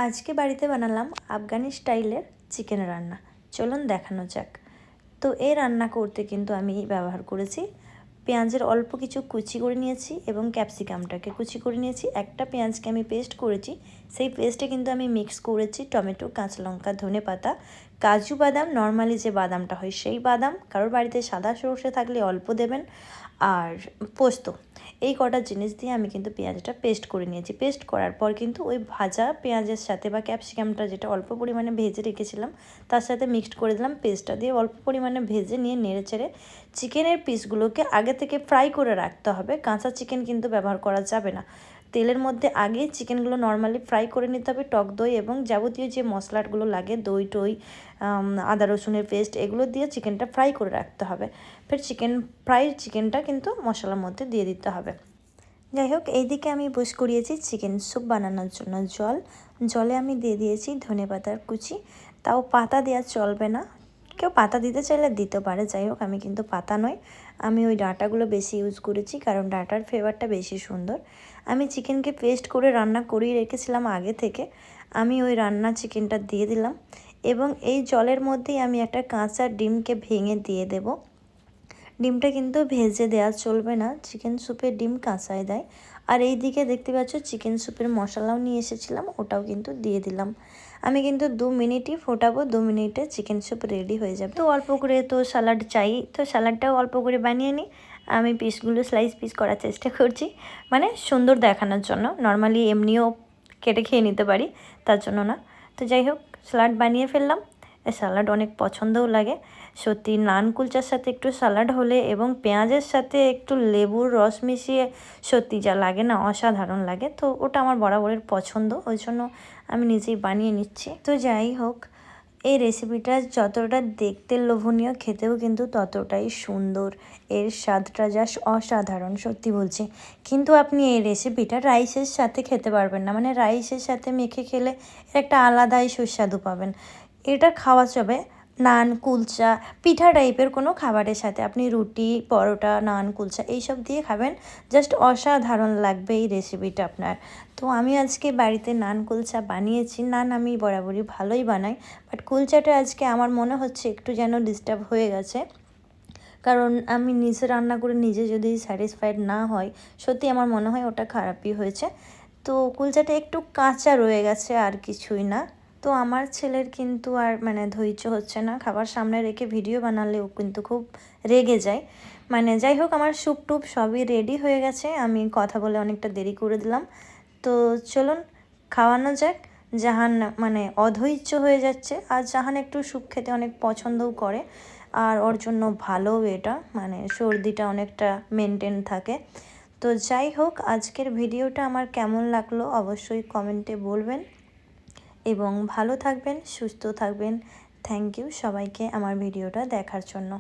আজকে বাড়িতে বানালাম আফগানি স্টাইলের চিকেন রান্না। চলুন দেখানো যাক। তো এই রান্না করতে কিন্তু আমি ব্যবহার করেছি পেঁয়াজের অল্প কিছু কুচি করে নিয়েছি এবং ক্যাপসিকামটাকে কুচি করে নিয়েছি। একটা পেঁয়াজকে আমি পেস্ট করেছি, সেই পেস্টে কিন্তু আমি মিক্স করেছি টমেটো, কাঁচা লঙ্কা, ধনেপাতা, কাজু বাদাম, নর্মালি যে বাদামটা হয় সেই বাদাম, কারোর বাড়িতে সাদা সর্ষে থাকলে অল্প দেবেন, আর পোস্ত। এই কটা জিনিস দিয়ে আমি কিন্তু পেঁয়াজটা পেস্ট করে নিয়েছি। পেস্ট করার পর কিন্তু ওই ভাজা পেঁয়াজের সাথে বা ক্যাপসিকামটা যেটা অল্প পরিমাণে ভেজে রেখেছিলাম তার সাথে মিক্সড করে দিলাম। পেস্টটা দিয়ে অল্প পরিমাণে ভেজে নিয়ে নেড়ে চেড়ে চিকেনের পিসগুলোকে আগে থেকে ফ্রাই করে রাখতে হবে। কাঁচা চিকেন কিন্তু ব্যবহার করা যাবে না। তেলের মধ্যে আগে চিকেনগুলো নর্মালি ফ্রাই করে নিতে হবে। টক দই এবং যাবতীয় যে মশলাগুলো লাগে, দই টই, আদা রসুনের পেস্ট, এগুলো দিয়ে চিকেনটা ফ্রাই করে রাখতে হবে। ফের চিকেনটা কিন্তু মশলার মধ্যে দিয়ে দিতে হবে। যাই হোক, এইদিকে আমি বস করিয়েছি চিকেন স্যুপ বানানোর জন্য জলে আমি দিয়ে দিয়েছি ধনেপাতার কুচি। তাও পাতা দেওয়া চলবে না, কেউ পাতা দিতে চাইলে দিতে পারে। যাই হোক, আমি কিন্তু পাতা নয়, আমি ওই ডাঁটাগুলো বেশি ইউজ করেছি, কারণ ডাঁটার ফ্লেভারটা বেশি সুন্দর। আমি চিকেনকে পেস্ট করে রান্না করেই রেখেছিলাম আগে থেকে। আমি ওই রান্না চিকেনটা দিয়ে দিলাম এবং এই জলের মধ্যেই আমি একটা কাঁচা ডিমকে ভেঙে দিয়ে দেব। ডিমটা কিন্তু ভেজে দেওয়া চলবে না, চিকেন স্যুপে ডিম কাঁচাই দেয়। আর এই দিকে দেখতে পাচ্ছ চিকেন স্যুপের মশলাও নিয়ে এসেছিলাম, ওটাও কিন্তু দিয়ে দিলাম। আমি কিন্তু 2 মিনিটই ফোটাবো, 2 মিনিটে চিকেন স্যুপ রেডি হয়ে যাবে। তো অল্প করে তো স্যালাড চাই, তো স্যালাডটাও অল্প করে বানিয়ে নিই। আমি পিসগুলো স্লাইস পিস করার চেষ্টা করছি, মানে সুন্দর দেখানোর জন্য। নর্মালি এমনিও কেটে খেয়ে নিতে পারি, তার জন্য না। তো যাই হোক, স্যালাড বানিয়ে ফেললাম। স্যালাড অনেক পছন্দও লাগে সত্যি। নান কুলচার সাথে একটু স্যালাড হলে এবং পেঁয়াজের সাথে একটু লেবুর রস মিশিয়ে সত্যি যা লাগে না, অসাধারণ লাগে। তো ওটা আমার বরাবরের পছন্দ, ওই জন্য আমি নিজেই বানিয়ে নিচ্ছি। তো যাই হোক, এই রেসিপিটা যতটা দেখতে লোভনীয়, খেতেও কিন্তু ততটাই সুন্দর। এর স্বাদটা জাস্ট অসাধারণ, সত্যি বলছি। কিন্তু আপনি এই রেসিপিটা রাইসের সাথে খেতে পারবেন না, মানে রাইসের সাথে মেখে খেলে এর একটা আলাদাই সুস্বাদু পাবেন। এটা খাওয়া যাবে নান, কুলচা, পিঠা টাইপের কোনো খাবারের সাথে। আপনি রুটি, পরোটা, নান, কুলচা এইসব দিয়ে খাবেন, জাস্ট অসাধারণ লাগবে এই রেসিপিটা আপনার। তো আমি আজকে বাড়িতে নান কুলচা বানিয়েছি। নান আমি বরাবরই ভালোই বানাই, বাট কুলচাটা আজকে আমার মনে হচ্ছে একটু যেন ডিস্টার্ব হয়ে গেছে, কারণ আমি নিজে রান্না করে নিজে যদি স্যাটিসফাইড না হয়, সত্যি আমার মনে হয় ওটা খারাপই হয়েছে। তো কুলচাটা একটু কাঁচা রয়ে গেছে, আর কিছুই না। তো আমার ছেলের কিন্তু আর মানে ধৈর্য হচ্ছে না, খাবার সামনে রেখে ভিডিও বানালেও কিন্তু খুব রেগে যায়। মানে যাই হোক, আমার স্যুপ টুপ সবই রেডি হয়ে গেছে। আমি কথা বলে অনেকটা দেরি করে দিলাম। তো চলুন খাওয়ানো যাক। জাহান মানে অধৈর্য হয়ে যাচ্ছে, আর জাহান একটু স্যুপ খেতে অনেক পছন্দও করে, আর ওর জন্য ভালো এটা, মানে সর্দিটা অনেকটা মেনটেন থাকে। তো যাই হোক, আজকের ভিডিওটা আমার কেমন লাগলো অবশ্যই কমেন্টে বলবেন এবং ভালো থাকবেন, সুস্থ থাকবেন। থ্যাংক ইউ সবাইকে আমার ভিডিওটা দেখার জন্য।